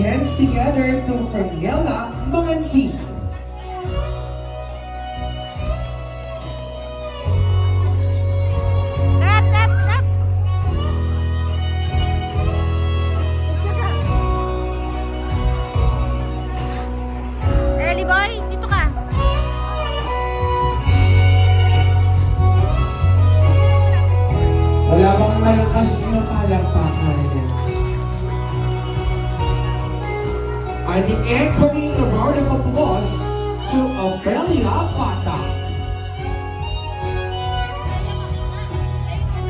hands together to Fernella Manganti. Tap, tap, tap. Tsaka. Early boy, dito ka. Wala bang malakas na palakpakan? And the echoing round of applause to Ophelia Patak.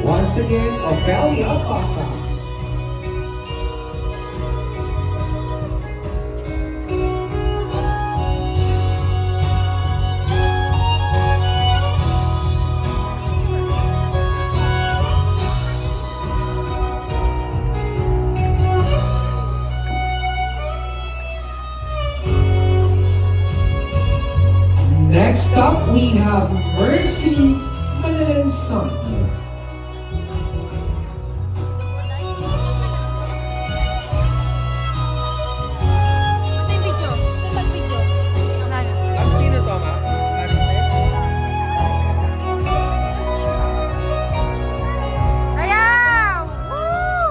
Once again, Ophelia Patak. Next up, we have Mercy Manalansan. Ito yung video. Ito yung video. Ang sino to, ma? Ayaw! Woo!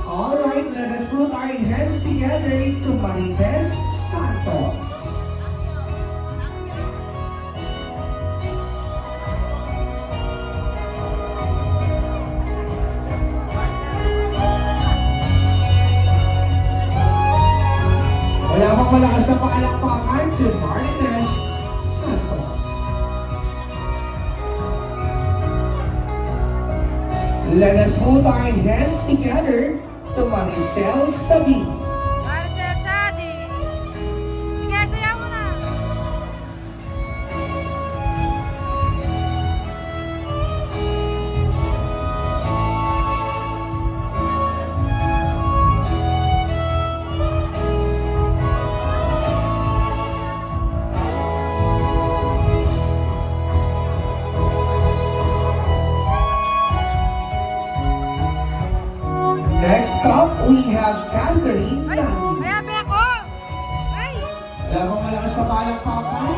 Alright, let us put our hands together to Maribes Santos. Wala bang malakas na palakpakan to Maribes Santos. Let us hold our hands together to Maricel Sabin. Para sa Sadi. Sige, sayaw mo na. Next up, we have Catherine Ay, Langit. mayabi ako. Ay. Wala bang malakas na palakpakan?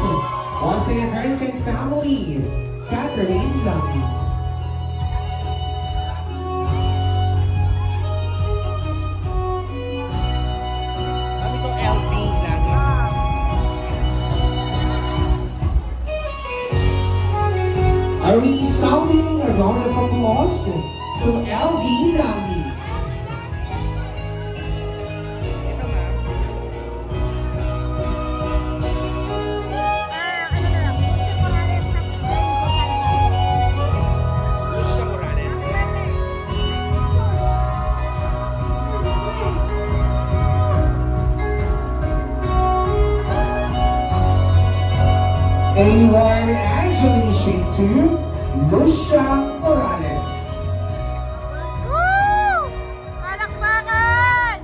Once again, friends and family, Catherine Langit. Sabi ko LV lagi. Are we sounding a round of applause to LV Langit? Ito, ma. Ano na lang? Lucia Morales. A warm congratulations to Lucia Morales. Woo! Palakpakan!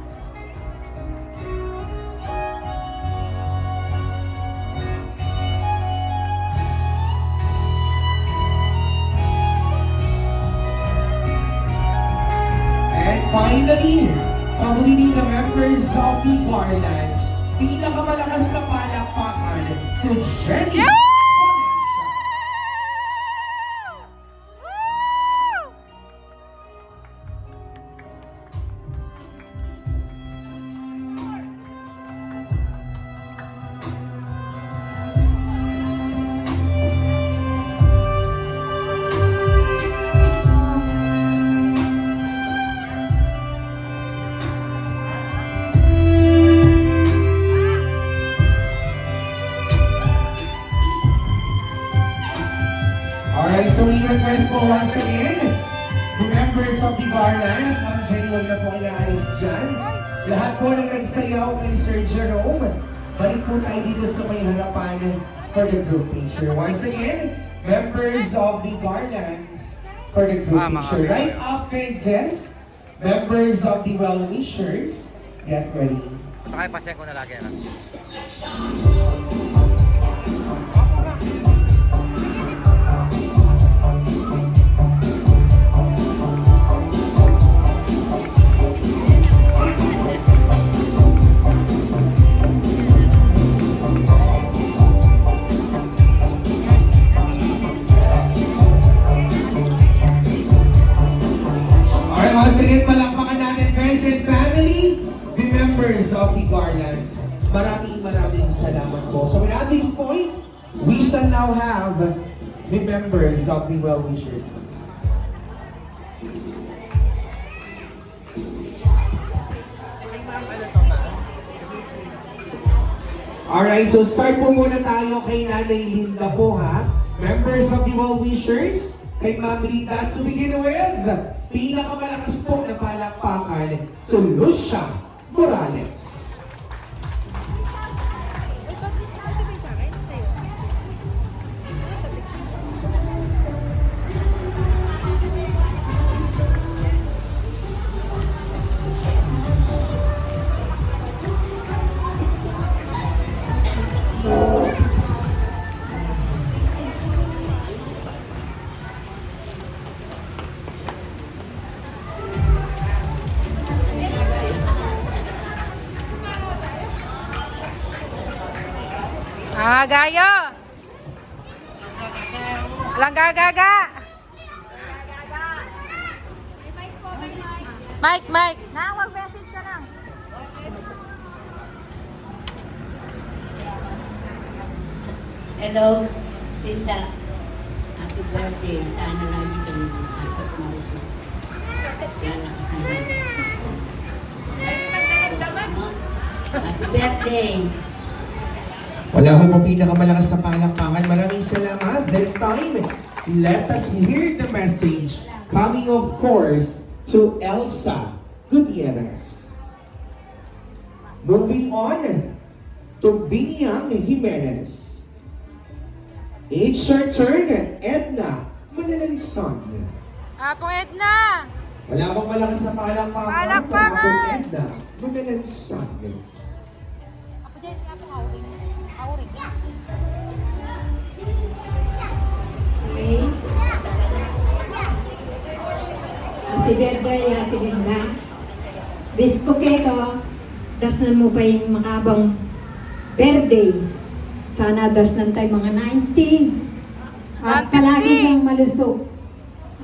And finally, completing the members of the Garlands, pinakamalakas na palakpakan to Jenny Yeah! Valencia. Woo! Alright, so we request po once again, the members of the Garlands, Ma'am Jenny, huwag na po iaalis dyan. Lahat po ng nagsayaw kay Sir Jerome, balik po tayo dito sa may harapan for the group picture. Once again, members of the Garlands for the group picture. Right after this, members of the well-wishers, get ready. Pakipasin ko na lagi na. the Garlands. Maraming salamat po. So at this point, we shall now have the members of the well-wishers. Alright, so start po muna tayo kay Nanay Linda po ha. Members of the well-wishers, kay Ma'am Linda. At to begin with, pinakamalakas po na palakpakan to Lucia Morales. Gayo! Walang gagaga! Mike! Mag-message ka lang. Hello, Linda. Happy birthday. Sana lagi kang asat mausap. Sana kasama. Happy birthday. Wala ho po pinakamalakas na palakpakan. Maraming salamat. This time, let us hear the message coming of course to Elsa Gutierrez. Moving on to Binyang Jimenez. It's your turn, Edna Manalanson. Apong Edna! Wala bang malakas na palakpakan? Palakpakan! Apong Edna Manalanson. Ako dyan, apong auring. Okay. Happy birthday, Ate Linda. Wish ko kayo, dasnan mo pa yung makabang birthday. Sana dasnan tayo mga 90. At palagi kang malusog.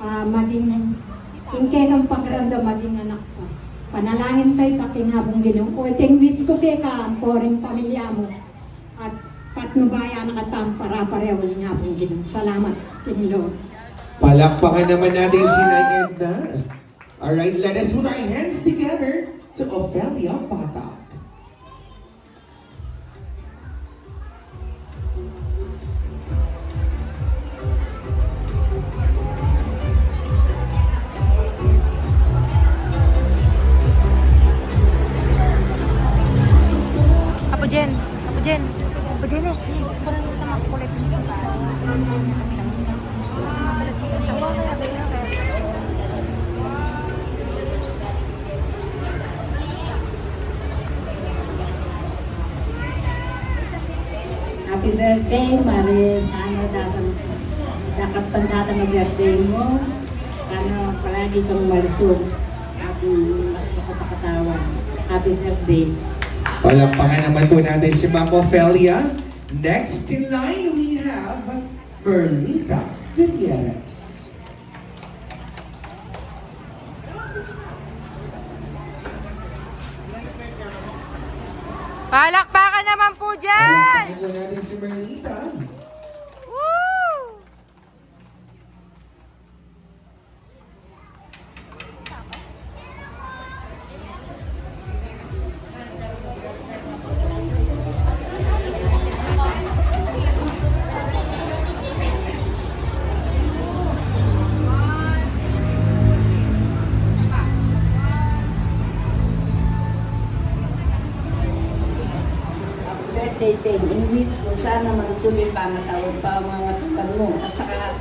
Maging ingke kang pakiramdam, maging anak ko. Panalangin tayo takingabong Ginoo. O ting wish ko kayo ka, ang poring pamilya mo. At patnubaya nakatam para pareho ng hapong Ginoo. Salamat, King Lord. Palakpakan naman natin si Edna. Alright, let us put our hands together to Ophelia Patak. Apo Jen eh. Parang tama ko kulit. Happy birthday, Mari. Sana dapat pandata ng birthday mo. Sana palagi kang malusog at lakas sa katawan. Happy birthday. Palakpakan naman po natin si Ma'am Ophelia. Next in line, we have Merlita Gutierrez. Palakpakan naman po dyan! Palakpakan po natin si Merlita. Woo! Birthday 10. In wish ko sana magtuloy pa matawag pa ang mga tukan mo. At saka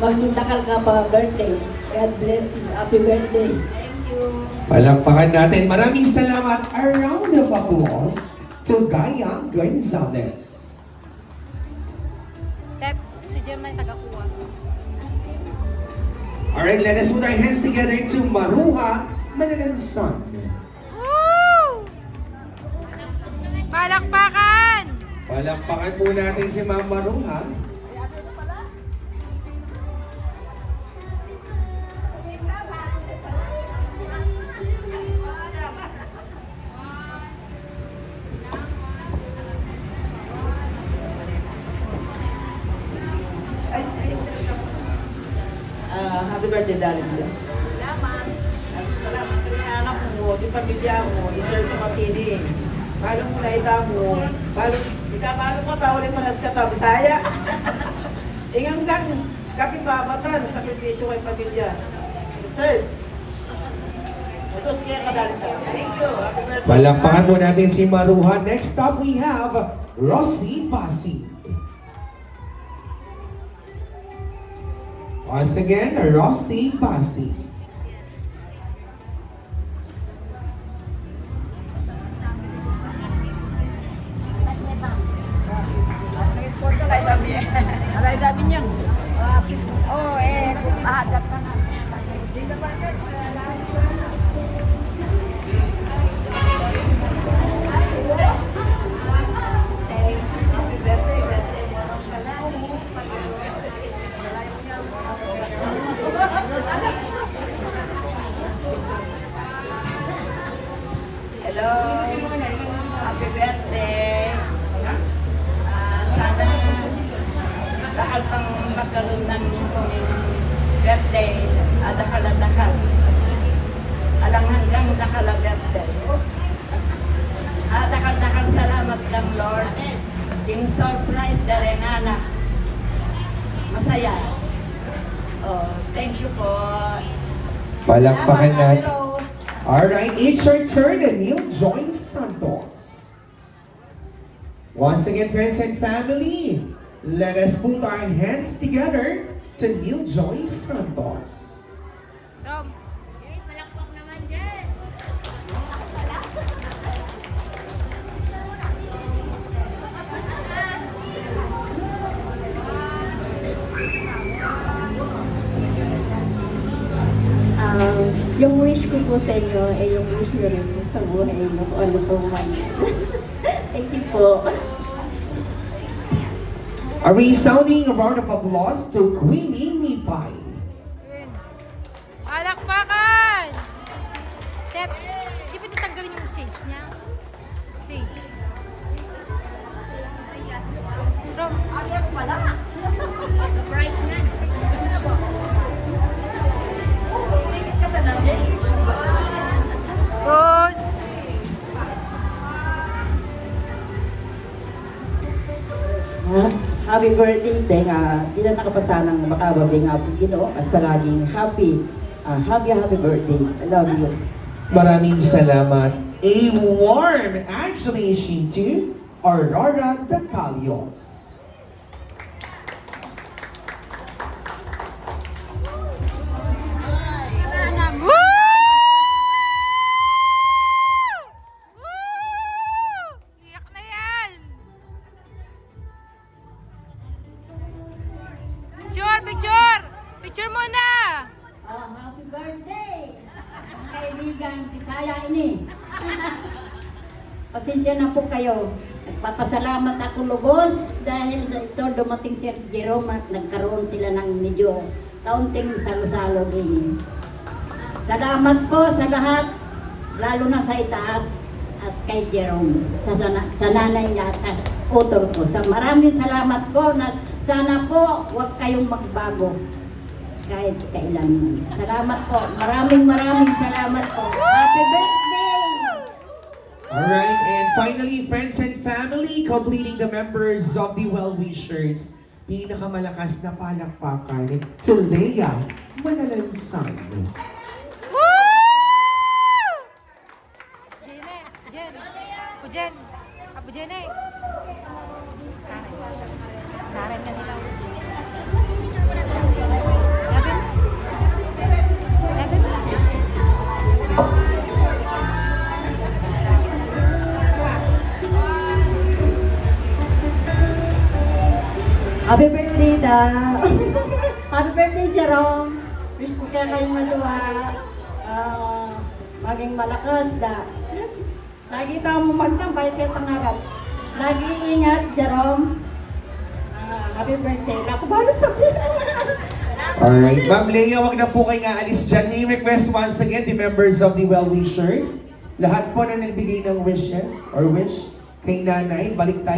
magdudakal ka pa birthday. God bless you. Happy birthday. Thank you. Palakpakan natin. Maraming salamat. A round of applause to Gaya Gonzalez. Tep, si Jermaine taga-kuha. Alright, let us put our hands together to Maruha Manalanson. Woo! Palakpakan! Palakpakan po natin si Ma'am Maruha. Happy birthday, darling. Salamat. Salamat rin ang anak mo, di pamilya mo, deserve mo kasi ni. Balong mo na ita mo, balong ka pa, ulit manas ka pa, Bisaya. Inganggang, kapibabatan, sakripisyo kay pamilya. Deserve. Ito, sige ka, darling. Thank you. Happy birthday. Palakpakan po natin si Maruha. Next up, we have Rosie Basi. Once again, Rosie Basi. Aray gabi niya. Oh, mahagat ka na. Happy birthday mo lang Hello. Happy birthday. Sana dakal pang magkaroon ng birthday. Dakal. Alang hanggang dakal birthday. Dakal salamat kang Lord. Yung surprise dari ang anak. Masaya. Oh, thank you po. Palakpakan Salamat, Ate natin. Rose. Alright, it's your turn, Emil Joy Santos. Once again, friends and family, let us put our hands together to Neil Joy Santos. Rom. Malakpak naman dyan. Yung wish ko po sa inyo ay yung wish nyo rin sa buhay nyo kung ano po man. Thank you po. A resounding round of applause to Queenie Mipay. Palakpakan! Step, di ba tatanggalin yung sage niya? Sage. Rom, ayaw pala. Surprise na. Boss! Happy birthday, tenga. Di na nakapasanang makababing happy Ginoo at palaging happy birthday. I love you. Maraming salamat. A warm congratulations to Aurora Dacalios. Woo! Woo! Iyak na yan! Picture! Picture muna! Happy birthday! Kaibigan, Bisaya ini. Pasensya na po kayo. Nagpapasalamat ako lubos dahil sa ito dumating si Jerome at nagkaroon sila ng medyo kaunting salo-salo din. Salamat po sa lahat, lalo na sa itaas at kay Jerome, sa nanay niya at sa utol ko. Maraming salamat po na sana po huwag kayong magbago kahit kailan. Salamat po. Maraming salamat po. Happy birthday! Alright, and finally, friends and family, completing the members of the well-wishers, pinakamalakas na palakpakan to Leia Manalansan. Woo! Jen. Apo Jen. Apo Jen eh. Narin na nila. Happy birthday, da! Happy birthday, Jerome! Wish ko kaya kayong maluwa. Maging malakas, da. Lagi tayo mo magtambay kaya tangarap. Lagi ingat, Jerome. Happy birthday. Naku, balo sabihin. Alright, Ma'am Leia, wag na po kayo nga alis dyan. May request once again, the members of the well-wishers, lahat po na nagbigay ng wishes or wish kay nanay, balik tayo.